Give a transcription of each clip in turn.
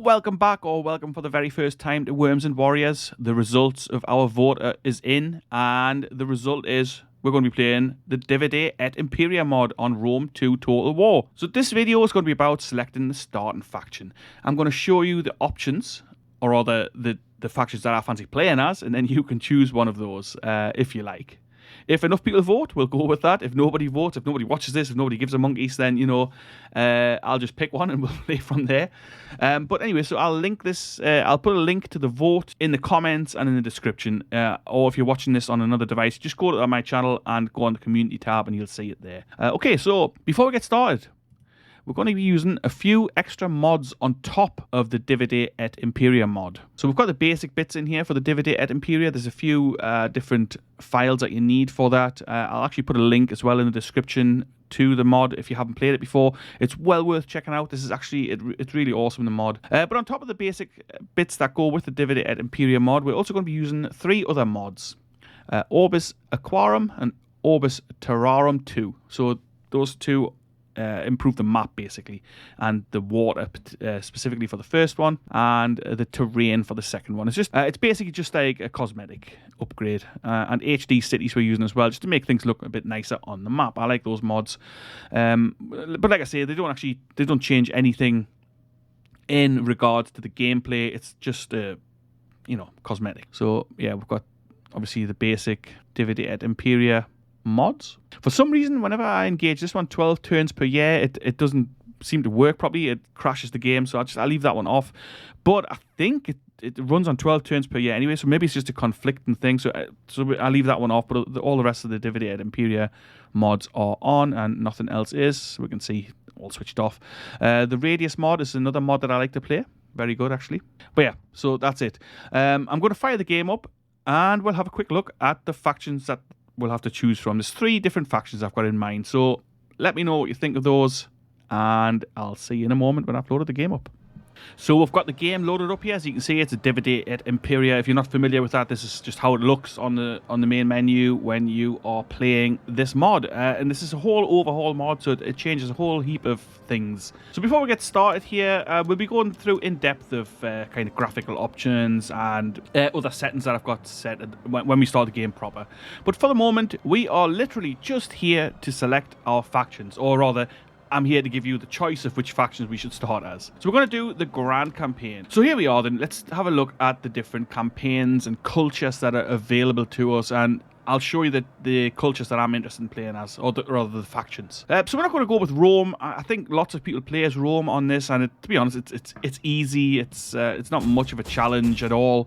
Welcome back, or welcome for the very first time to Worms and Warriors. The results of our vote is in, and the result is we're going to be playing the Divide et Imperia mod on Rome 2 Total War. So this video is going to be about selecting the starting faction. I'm going to show you the options, or rather the factions that I fancy playing as, and then you can choose one of those if you like. If enough people vote, we'll go with that. If nobody votes, if nobody watches this, if nobody gives a monkeys, then, you know, I'll just pick one and we'll play from there. But anyway, so I'll link this. I'll put a link to the vote in the comments and in the description. Or if you're watching this on another device, just go to my channel and go on the community tab and you'll see it there. Okay, so before we get started, we're going to be using a few extra mods on top of the Divide et Imperia mod. So we've got the basic bits in here for the Divide et Imperia. There's a few different files that you need for that. I'll actually put a link as well in the description to the mod if you haven't played it before. It's well worth checking out. This is actually, it's really awesome, the mod. But on top of the basic bits that go with the Divide et Imperia mod, we're also going to be using 3 other mods. Orbis Aquarum and Orbis Terrarum 2. So those two improve the map basically, and the water specifically for the first one, and the terrain for the second one. It's basically just like a cosmetic upgrade, and HD cities we're using as well, just to make things look a bit nicer on the map. I like those mods, but like I say, they don't change anything in regards to the gameplay. It's just cosmetic. So yeah, we've got obviously the basic Divide et Imperia mods. For some reason, whenever I engage this one 12 turns per year, it doesn't seem to work properly. It crashes the game, so I'll leave that one off. But I think it runs on 12 turns per year anyway, so maybe it's just a conflicting thing. So I'll leave that one off, but all the rest of the Divide et Imperia mods are on, and nothing else is. We can see all switched off. The Radius mod is another mod that I like to play. Very good, actually. But yeah, so that's it. I'm going to fire the game up, and we'll have a quick look at the factions that we'll have to choose from. There's 3 different factions I've got in mind, so let me know what you think of those, and I'll see you in a moment when I've loaded the game up. So we've got the game loaded up here. As you can see, it's a Divide et Imperia. If you're not familiar with that, this is just how it looks on the main menu when you are playing this mod. And this is a whole overhaul mod, so it changes a whole heap of things. So before we get started here, we'll be going through in depth of kind of graphical options and other settings that I've got set when we start the game proper. But for the moment, we are literally just here to select our factions, or rather, I'm here to give you the choice of which factions we should start as. So we're going to do the Grand Campaign. So here we are then. Let's have a look at the different campaigns and cultures that are available to us, and I'll show you the cultures that I'm interested in playing as, or rather the factions. So we're not going to go with Rome. I think lots of people play as Rome on this, and to be honest, it's easy. It's not much of a challenge at all.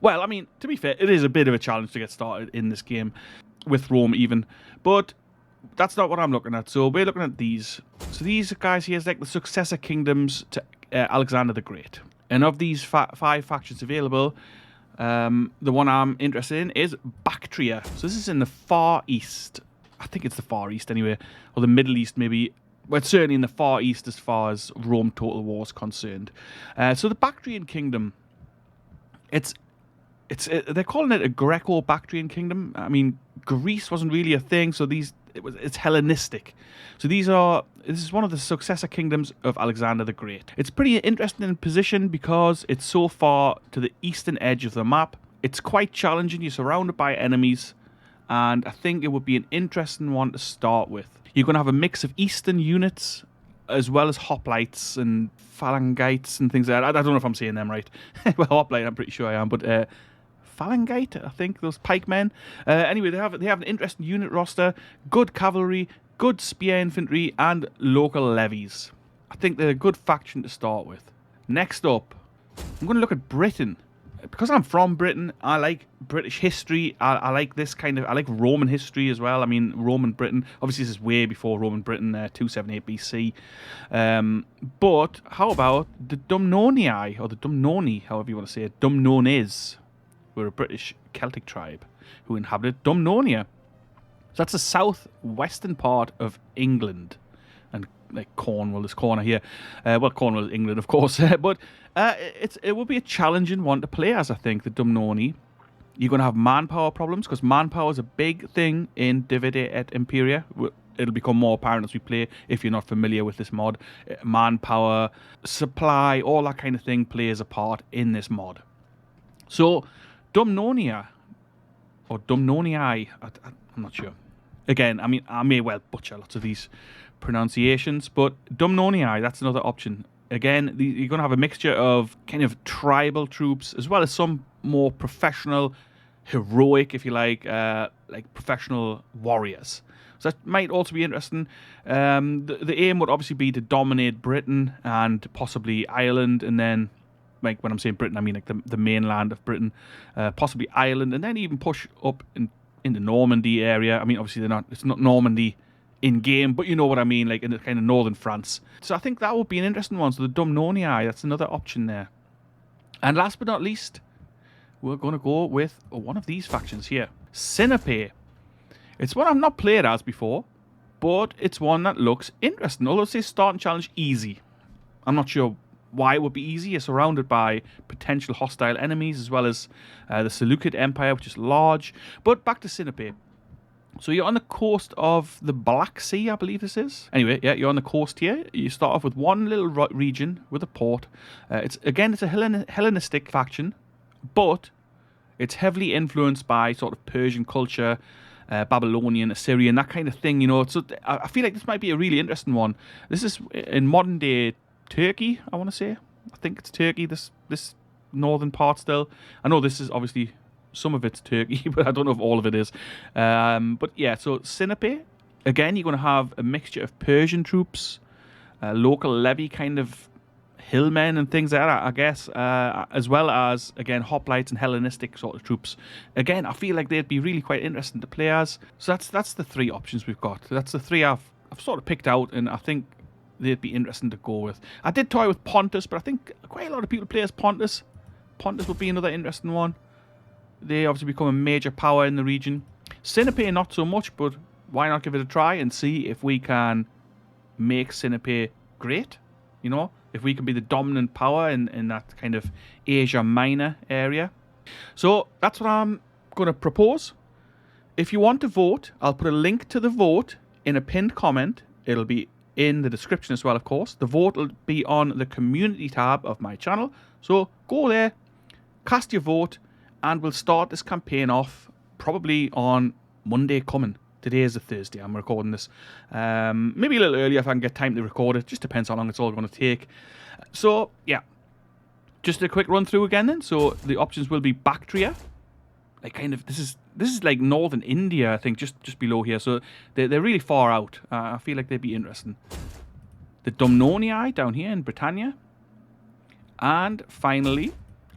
Well, I mean, to be fair, it is a bit of a challenge to get started in this game, with Rome even, but that's not what I'm looking at. So we're looking at these. So these guys here is like the successor kingdoms to Alexander the Great. And of these 5 factions available, the one I'm interested in is Baktria. So this is in the Far East. I think it's the Far East anyway, or the Middle East maybe. Well, it's certainly in the Far East as far as Rome Total War is concerned. So the Bactrian kingdom, they're calling it a Greco-Bactrian kingdom. I mean, Greece wasn't really a thing, so it's Hellenistic. So this is one of the successor kingdoms of Alexander the Great. It's pretty interesting in position because it's so far to the eastern edge of the map. It's quite challenging. You're surrounded by enemies, and I think it would be an interesting one to start with. You're going to have a mix of eastern units as well as hoplites and phalangites and things like that. I don't know if I'm saying them right. Well, hoplite, I'm pretty sure I am, but phalangite, I think, those pikemen. Anyway, they have an interesting unit roster, good cavalry, good spear infantry, and local levies. I think they're a good faction to start with. Next up, I'm going to look at Britain. Because I'm from Britain, I like British history. I like this kind of, I like Roman history as well. I mean, Roman Britain, obviously this is way before Roman Britain, 278 BC. But how about the Dumnonii, or the Dumnonii, however you want to say it, Dumnonis. We're a British Celtic tribe who inhabited Dumnonia. So that's the southwestern part of England. And like Cornwall, this corner here. Well, Cornwall is England, of course. But it will be a challenging one to play as, I think, the Dumnonii. You're going to have manpower problems, because manpower is a big thing in Divide et Imperia. it'll become more apparent as we play if you're not familiar with this mod. Manpower, supply, all that kind of thing plays a part in this mod. So, Dumnonii, or Dumnonii, I'm not sure. Again, I mean, I may well butcher lots of these pronunciations, but Dumnonii, that's another option. Again, you're going to have a mixture of kind of tribal troops, as well as some more professional, heroic, if you like professional warriors. So that might also be interesting. The aim would obviously be to dominate Britain and possibly Ireland, and then, like when I'm saying Britain, I mean like the mainland of Britain, possibly Ireland, and then even push up in the Normandy area. I mean, obviously it's not Normandy in game, but you know what I mean, like in the kind of northern France. So I think that would be an interesting one. So the Dumnonii, that's another option there. And last but not least, we're going to go with one of these factions here, Sinope. It's one I've not played as before, but it's one that looks interesting. Although it says starting challenge easy. I'm not sure why it would be easy. You're surrounded by potential hostile enemies, as well as the Seleucid Empire, which is large. But back to Sinope. So you're on the coast of the Black Sea, I believe this is. Anyway, yeah, you're on the coast here. You start off with one little region with a port. It's a Hellenistic faction, but it's heavily influenced by sort of Persian culture, Babylonian, Assyrian, that kind of thing, you know. So I feel like this might be a really interesting one. This is in modern day Turkey, I want to say. I think it's Turkey, this northern part still. I know this is obviously, some of it's Turkey, but I don't know if all of it is. But yeah, so Sinope, again, you're going to have a mixture of Persian troops, local levy kind of hillmen and things like that, I guess, as well as, again, hoplites and Hellenistic sort of troops. Again, I feel like they'd be really quite interesting to play as. So that's the three options we've got. That's the three I've sort of picked out, and I think they'd be interesting to go with. I did toy with Pontus, but I think quite a lot of people play as Pontus. Pontus would be another interesting one. They obviously become a major power in the region. Sinope, not so much, but why not give it a try and see if we can make Sinope great, you know? If we can be the dominant power in that kind of Asia Minor area. So that's what I'm going to propose. If you want to vote, I'll put a link to the vote in a pinned comment. It'll be in the description as well, of course. The vote will be on the community tab of my channel. So go there, cast your vote, and we'll start this campaign off probably on Monday coming. Today is a Thursday. I'm recording this. Maybe a little earlier if I can get time to record it. Just depends how long it's all going to take. So, yeah. Just a quick run through again then. So, the options will be Baktria. Like kind of, this is like northern India, I think, just below here. So, they're really far out. I feel like they'd be interesting. The Dumnonii down here in Britannia. And finally,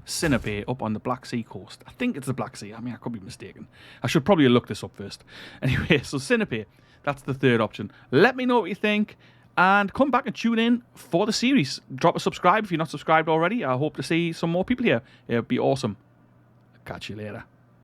Sinope up on the Black Sea coast. I think it's the Black Sea. I mean, I could be mistaken. I should probably look this up first. Anyway, so Sinope, that's the third option. Let me know what you think, and come back and tune in for the series. Drop a subscribe if you're not subscribed already. I hope to see some more people here. It would be awesome. Catch you later.